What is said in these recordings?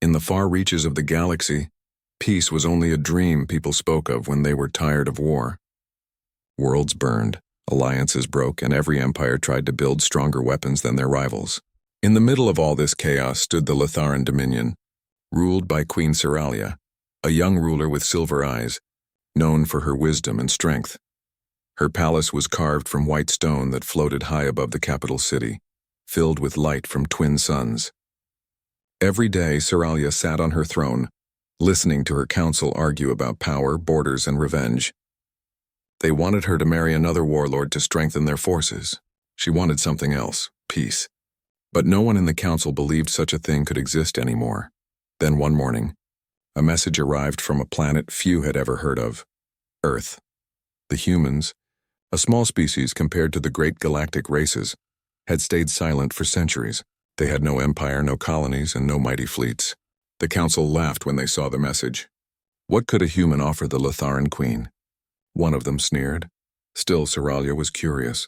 In the far reaches of the galaxy, peace was only a dream people spoke of when they were tired of war. Worlds burned, alliances broke, and every empire tried to build stronger weapons than their rivals. In the middle of all this chaos stood the Litharan Dominion, ruled by Queen Seralia, a young ruler with silver eyes, known for her wisdom and strength. Her palace was carved from white stone that floated high above the capital city, filled with light from twin suns. Every day, Seralia sat on her throne, listening to her council argue about power, borders, and revenge. They wanted her to marry another warlord to strengthen their forces. She wanted something else, peace. But no one in the council believed such a thing could exist anymore. Then one morning, a message arrived from a planet few had ever heard of, Earth. The humans, a small species compared to the great galactic races, had stayed silent for centuries. They had no empire, no colonies, and no mighty fleets. The council laughed when they saw the message. What could a human offer the Litharan queen? One of them sneered. Still, Seralia was curious.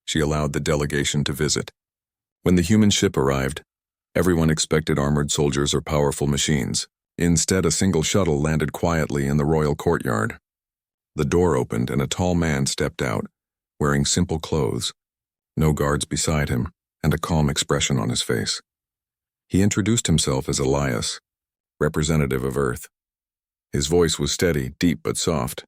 She allowed the delegation to visit. When the human ship arrived, everyone expected armored soldiers or powerful machines. Instead, a single shuttle landed quietly in the royal courtyard. The door opened and a tall man stepped out, wearing simple clothes, no guards beside him, and a calm expression on his face. He introduced himself as Elias, representative of Earth. His voice was steady, deep but soft.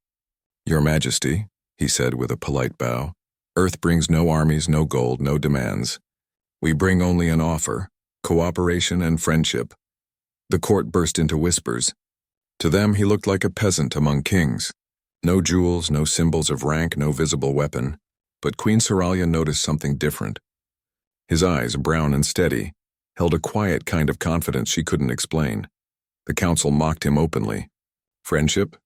"Your Majesty," he said with a polite bow, "Earth brings no armies, no gold, no demands. We bring only an offer, cooperation and friendship." The court burst into whispers. To them, he looked like a peasant among kings. No jewels, no symbols of rank, no visible weapon. But Queen Seralia noticed something different. His eyes, brown and steady, held a quiet kind of confidence she couldn't explain. The council mocked him openly. "Friendship?"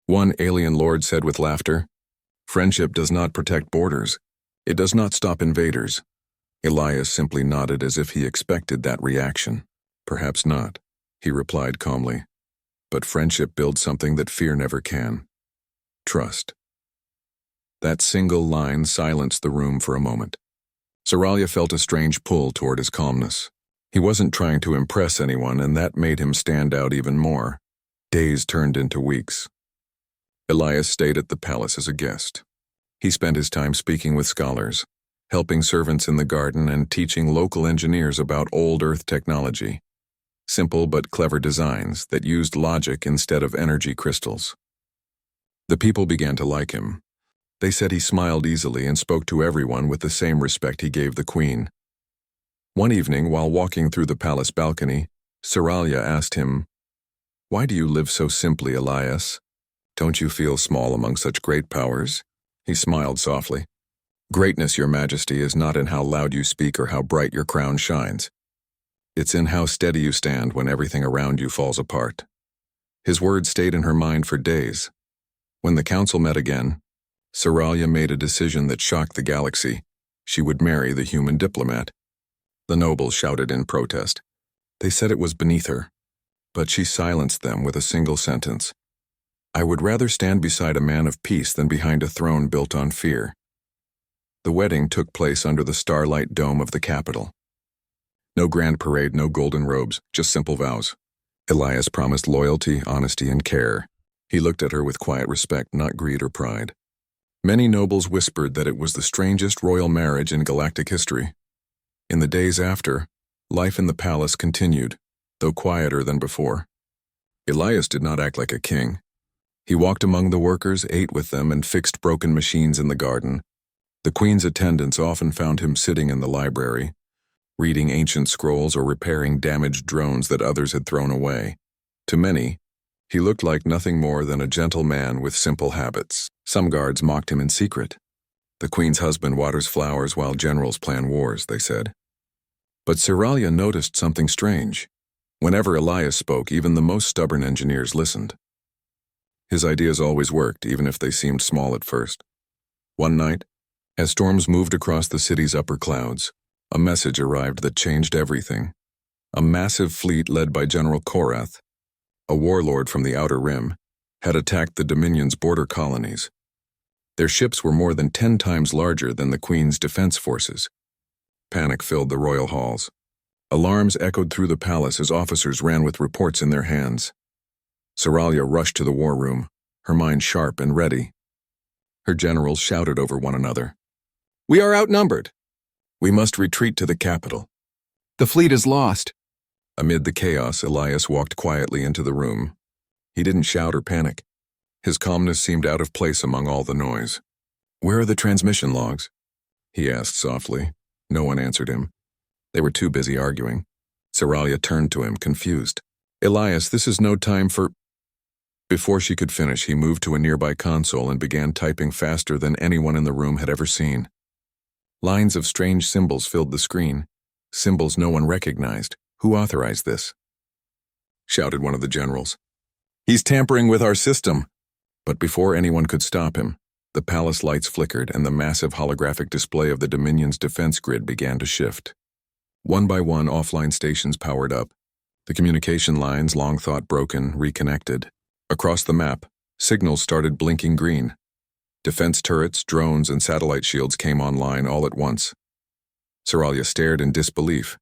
One alien lord said with laughter. "Friendship does not protect borders. It does not stop invaders." Elias simply nodded as if he expected that reaction. "Perhaps not," he replied calmly. "But friendship builds something that fear never can. Trust." That single line silenced the room for a moment. Seralia felt a strange pull toward his calmness. He wasn't trying to impress anyone, and that made him stand out even more. Days turned into weeks. Elias stayed at the palace as a guest. He spent his time speaking with scholars, helping servants in the garden, and teaching local engineers about old Earth technology. Simple but clever designs that used logic instead of energy crystals. The people began to like him. They said he smiled easily and spoke to everyone with the same respect he gave the queen. One evening, while walking through the palace balcony, Seralia asked him, "Why do you live so simply, Elias? Don't you feel small among such great powers?" He smiled softly. "Greatness, Your Majesty, is not in how loud you speak or how bright your crown shines. It's in how steady you stand when everything around you falls apart." His words stayed in her mind for days. When the council met again, Seralia made a decision that shocked the galaxy. She would marry the human diplomat. The nobles shouted in protest. They said it was beneath her, but she silenced them with a single sentence. "I would rather stand beside a man of peace than behind a throne built on fear." The wedding took place under the starlight dome of the capital. No grand parade, no golden robes, just simple vows. Elias promised loyalty, honesty, and care. He looked at her with quiet respect, not greed or pride. Many nobles whispered that it was the strangest royal marriage in galactic history. In the days after, life in the palace continued, though quieter than before. Elias did not act like a king. He walked among the workers, ate with them, and fixed broken machines in the garden. The queen's attendants often found him sitting in the library, reading ancient scrolls or repairing damaged drones that others had thrown away. To many, he looked like nothing more than a gentle man with simple habits. Some guards mocked him in secret. "The queen's husband waters flowers while generals plan wars," they said. But Seralia noticed something strange. Whenever Elias spoke, even the most stubborn engineers listened. His ideas always worked, even if they seemed small at first. One night, as storms moved across the city's upper clouds, a message arrived that changed everything. A massive fleet led by General Korath, a warlord from the Outer Rim, had attacked the Dominion's border colonies. Their ships were more than 10 times larger than the Queen's defense forces. Panic filled the royal halls. Alarms echoed through the palace as officers ran with reports in their hands. Seralia rushed to the war room, her mind sharp and ready. Her generals shouted over one another. "We are outnumbered. We must retreat to the capital. The fleet is lost." Amid the chaos, Elias walked quietly into the room. He didn't shout or panic. His calmness seemed out of place among all the noise. "Where are the transmission logs?" he asked softly. No one answered him. They were too busy arguing. Seralia turned to him, confused. "Elias, this is no time for—" Before she could finish, he moved to a nearby console and began typing faster than anyone in the room had ever seen. Lines of strange symbols filled the screen, symbols no one recognized. "Who authorized this?" shouted one of the generals. "He's tampering with our system." But before anyone could stop him, the palace lights flickered and the massive holographic display of the Dominion's defense grid began to shift. One by one, offline stations powered up. The communication lines, long thought broken, reconnected. Across the map, signals started blinking green. Defense turrets, drones, and satellite shields came online all at once. Seralia stared in disbelief.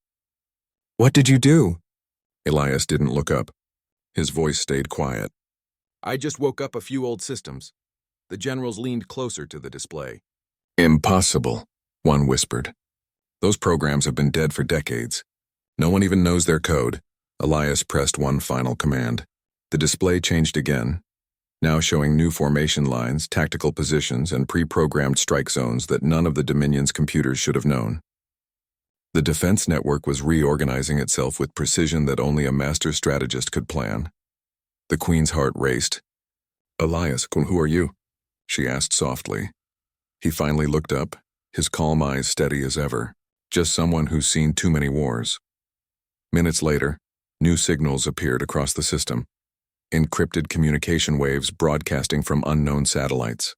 "What did you do?" Elias didn't look up. His voice stayed quiet. "I just woke up a few old systems." The generals leaned closer to the display. "Impossible," one whispered. "Those programs have been dead for decades. No one even knows their code." Elias pressed one final command. The display changed again, now showing new formation lines, tactical positions, and pre-programmed strike zones that none of the Dominion's computers should have known. The defense network was reorganizing itself with precision that only a master strategist could plan. The Queen's heart raced. "Elias, who are you?" she asked softly. He finally looked up, his calm eyes steady as ever. Just someone who's seen too many wars. Minutes later, new signals appeared across the system. Encrypted communication waves broadcasting from unknown satellites.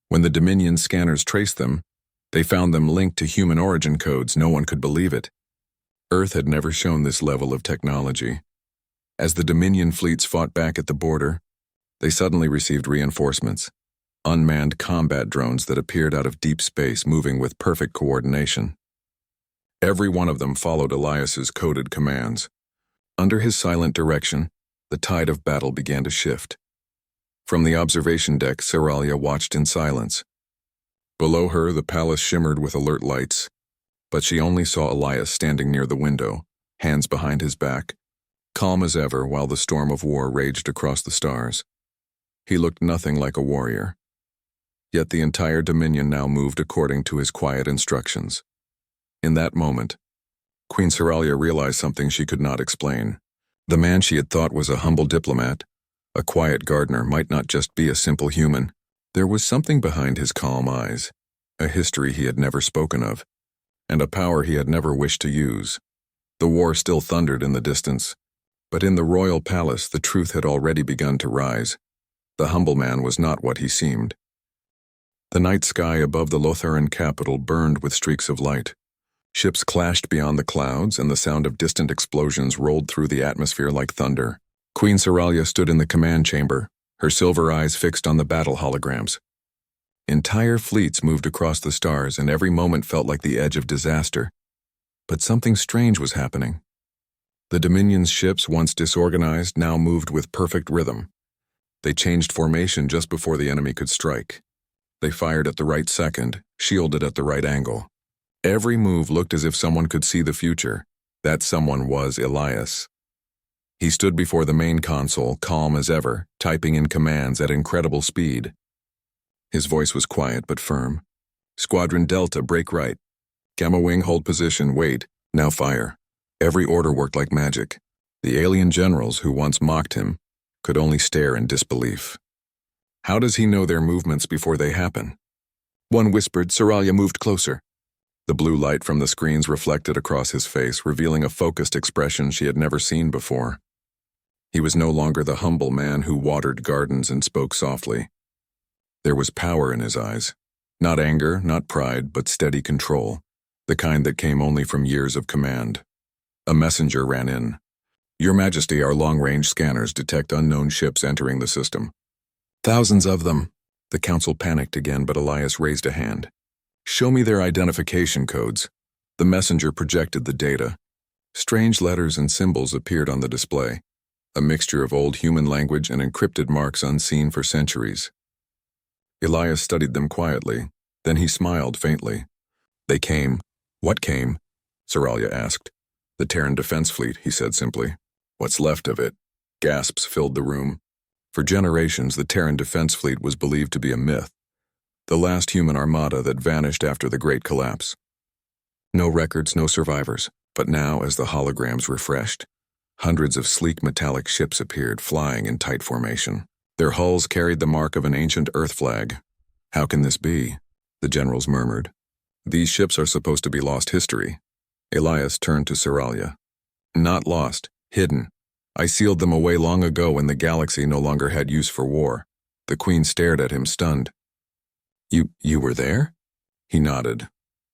When the Dominion scanners traced them, they found them linked to human origin codes. No one could believe it. Earth had never shown this level of technology. As the Dominion fleets fought back at the border, they suddenly received reinforcements. Unmanned combat drones that appeared out of deep space, moving with perfect coordination. Every one of them followed Elias's coded commands. Under his silent direction, the tide of battle began to shift. From the observation deck, Seralia watched in silence. Below her, the palace shimmered with alert lights, but she only saw Elias standing near the window, hands behind his back, calm as ever while the storm of war raged across the stars. He looked nothing like a warrior. Yet the entire Dominion now moved according to his quiet instructions. In that moment, Queen Seralia realized something she could not explain. The man she had thought was a humble diplomat, a quiet gardener, might not just be a simple human. There was something behind his calm eyes, a history he had never spoken of, and a power he had never wished to use. The war still thundered in the distance, but in the royal palace the truth had already begun to rise. The humble man was not what he seemed. The night sky above the Lotharan capital burned with streaks of light. Ships clashed beyond the clouds, and the sound of distant explosions rolled through the atmosphere like thunder. Queen Seralia stood in the command chamber, her silver eyes fixed on the battle holograms. Entire fleets moved across the stars, and every moment felt like the edge of disaster. But something strange was happening. The Dominion's ships, once disorganized, now moved with perfect rhythm. They changed formation just before the enemy could strike. They fired at the right second, shielded at the right angle. Every move looked as if someone could see the future. That someone was Elias. He stood before the main console, calm as ever, typing in commands at incredible speed. His voice was quiet but firm. "Squadron Delta, break right. Gamma Wing, hold position, wait, now fire." Every order worked like magic. The alien generals who once mocked him could only stare in disbelief. How does he know their movements before they happen? One whispered. Seralia moved closer. The blue light from the screens reflected across his face, revealing a focused expression she had never seen before. He was no longer the humble man who watered gardens and spoke softly. There was power in his eyes. Not anger, not pride, but steady control, the kind that came only from years of command. A messenger ran in. "Your Majesty, our long-range scanners detect unknown ships entering the system." "Thousands of them." The council panicked again, but Elias raised a hand. "Show me their identification codes." The messenger projected the data. Strange letters and symbols appeared on the display, a mixture of old human language and encrypted marks unseen for centuries. Elias studied them quietly, then he smiled faintly. They came. What came? Seralia asked. The Terran Defense Fleet, he said simply. What's left of it? Gasps filled the room. For generations, the Terran Defense Fleet was believed to be a myth, the last human armada that vanished after the Great Collapse. No records, no survivors, but now, as the holograms refreshed, hundreds of sleek metallic ships appeared, flying in tight formation. Their hulls carried the mark of an ancient Earth flag. How can this be? The generals murmured. These ships are supposed to be lost history. Elias turned to Seralia. Not lost, hidden. I sealed them away long ago when the galaxy no longer had use for war. The Queen stared at him, stunned. You were there? He nodded.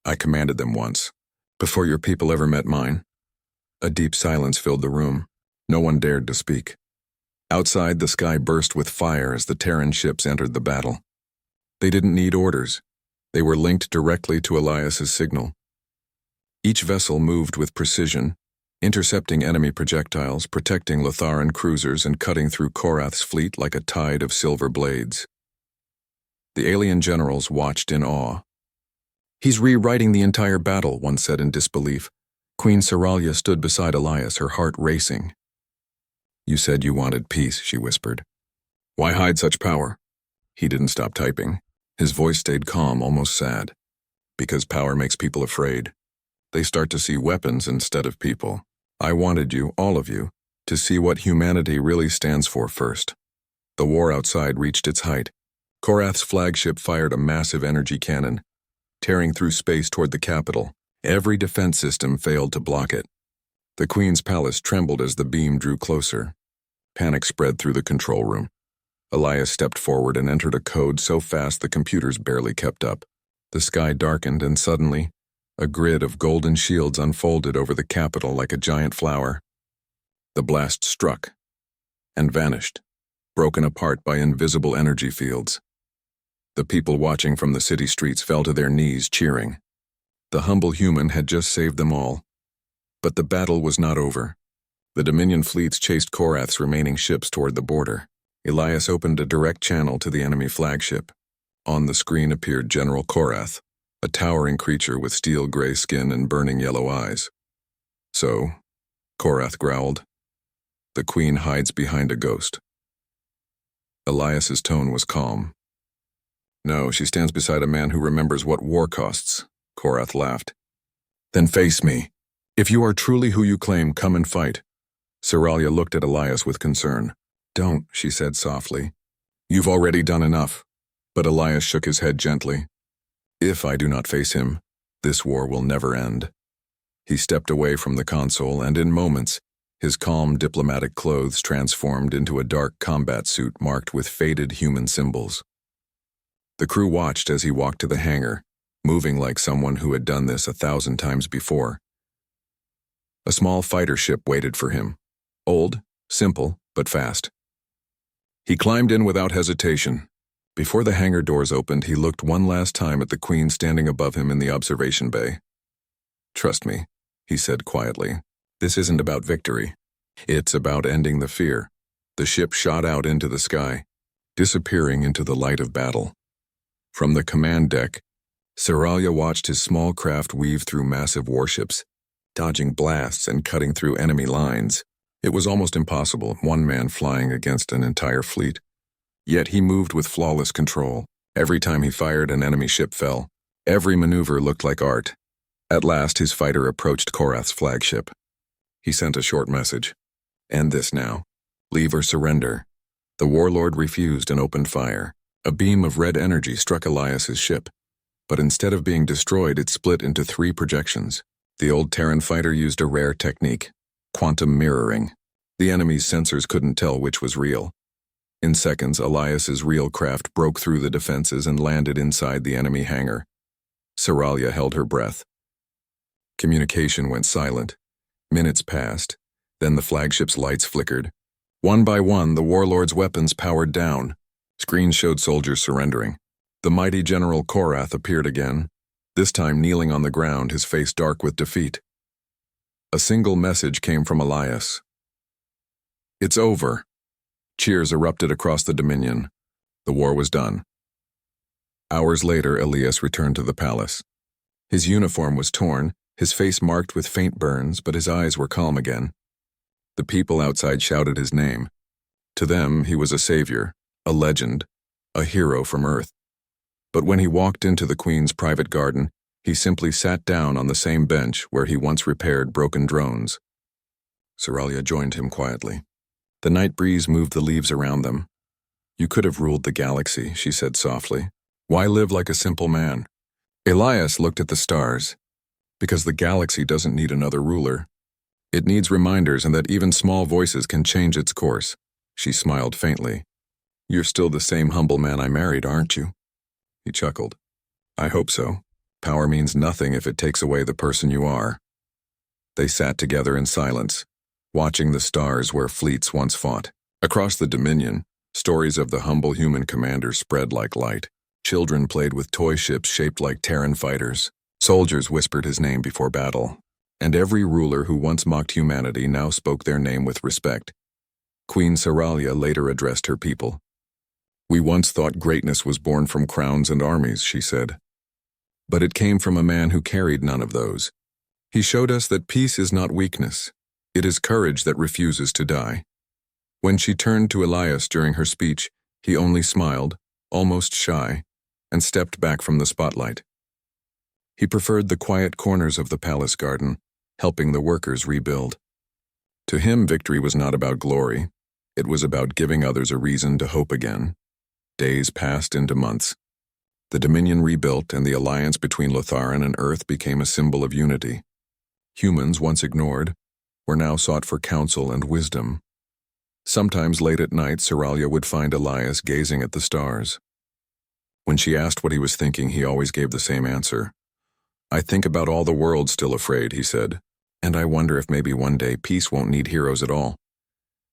I commanded them once, before your people ever met mine. A deep silence filled the room. No one dared to speak. Outside, the sky burst with fire as the Terran ships entered the battle. They didn't need orders. They were linked directly to Elias's signal. Each vessel moved with precision, intercepting enemy projectiles, protecting Latharan cruisers, and cutting through Korath's fleet like a tide of silver blades. The alien generals watched in awe. He's rewriting the entire battle, one said in disbelief. Queen Seralia stood beside Elias, her heart racing. You said you wanted peace, she whispered. Why hide such power? He didn't stop typing. His voice stayed calm, almost sad. Because power makes people afraid. They start to see weapons instead of people. I wanted you, all of you, to see what humanity really stands for first. The war outside reached its height. Korath's flagship fired a massive energy cannon, tearing through space toward the capital. Every defense system failed to block it. The Queen's palace trembled as the beam drew closer. Panic spread through the control room. Elias stepped forward and entered a code so fast the computers barely kept up. The sky darkened and suddenly, a grid of golden shields unfolded over the capital like a giant flower. The blast struck and vanished, broken apart by invisible energy fields. The people watching from the city streets fell to their knees, cheering. The humble human had just saved them all. But the battle was not over. The Dominion fleets chased Korath's remaining ships toward the border. Elias opened a direct channel to the enemy flagship. On the screen appeared General Korath, a towering creature with steel-gray skin and burning yellow eyes. So, Korath growled, the Queen hides behind a ghost. Elias's tone was calm. No, she stands beside a man who remembers what war costs, Korath laughed. Then face me. If you are truly who you claim, come and fight. Seralia looked at Elias with concern. Don't, she said softly. You've already done enough. But Elias shook his head gently. If I do not face him, this war will never end. He stepped away from the console, and in moments, his calm diplomatic clothes transformed into a dark combat suit marked with faded human symbols. The crew watched as he walked to the hangar, moving like someone who had done this 1,000 times before. A small fighter ship waited for him. Old, simple, but fast. He climbed in without hesitation. Before the hangar doors opened, he looked one last time at the Queen standing above him in the observation bay. Trust me, he said quietly. This isn't about victory. It's about ending the fear. The ship shot out into the sky, disappearing into the light of battle. From the command deck, Seralia watched his small craft weave through massive warships, dodging blasts and cutting through enemy lines. It was almost impossible, one man flying against an entire fleet. Yet he moved with flawless control. Every time he fired, an enemy ship fell. Every maneuver looked like art. At last, his fighter approached Korath's flagship. He sent a short message. End this now. Leave or surrender. The warlord refused and opened fire. A beam of red energy struck Elias's ship. But instead of being destroyed, it split into 3 projections. The old Terran fighter used a rare technique, quantum mirroring. The enemy's sensors couldn't tell which was real. In seconds, Elias's real craft broke through the defenses and landed inside the enemy hangar. Seralia held her breath. Communication went silent. Minutes passed. Then the flagship's lights flickered. One by one, the warlord's weapons powered down. Screens showed soldiers surrendering. The mighty General Korath appeared again, this time kneeling on the ground, his face dark with defeat. A single message came from Elias. "It's over." Cheers erupted across the Dominion. The war was done. Hours later, Elias returned to the palace. His uniform was torn, his face marked with faint burns, but his eyes were calm again. The people outside shouted his name. To them, he was a savior, a legend, a hero from Earth. But when he walked into the Queen's private garden, he simply sat down on the same bench where he once repaired broken drones. Seralia joined him quietly. The night breeze moved the leaves around them. "You could have ruled the galaxy," she said softly. "Why live like a simple man?" Elias looked at the stars. "Because the galaxy doesn't need another ruler. It needs reminders, and that even small voices can change its course." She smiled faintly. "You're still the same humble man I married, aren't you?" He chuckled. "I hope so. Power means nothing if it takes away the person you are." They sat together in silence, watching the stars where fleets once fought. Across the Dominion, stories of the humble human commander spread like light. Children played with toy ships shaped like Terran fighters. Soldiers whispered his name before battle. And every ruler who once mocked humanity now spoke their name with respect. Queen Seralia later addressed her people. "We once thought greatness was born from crowns and armies," she said. "But it came from a man who carried none of those. He showed us that peace is not weakness. It is courage that refuses to die." When she turned to Elias during her speech, he only smiled, almost shy, and stepped back from the spotlight. He preferred the quiet corners of the palace garden, helping the workers rebuild. To him, victory was not about glory. It was about giving others a reason to hope again. Days passed into months. The Dominion rebuilt, and the alliance between Lotharan and Earth became a symbol of unity. Humans, once ignored, were now sought for counsel and wisdom. Sometimes late at night, Seralia would find Elias gazing at the stars. When she asked what he was thinking, he always gave the same answer. "I think about all the world still afraid," he said, "and I wonder if maybe one day peace won't need heroes at all."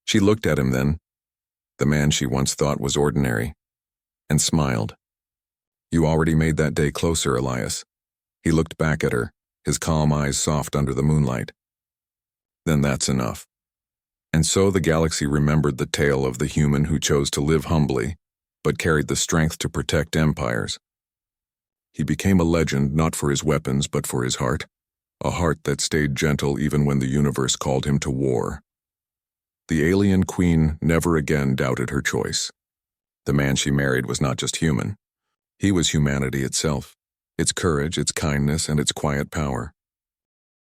She looked at him then, the man she once thought was ordinary, and smiled. "You already made that day closer, Elias." He looked back at her, his calm eyes soft under the moonlight. "Then that's enough." And so the galaxy remembered the tale of the human who chose to live humbly, but carried the strength to protect empires. He became a legend not for his weapons but for his heart, a heart that stayed gentle even when the universe called him to war. The alien queen never again doubted her choice. The man she married was not just human. He was humanity itself, its courage, its kindness, and its quiet power.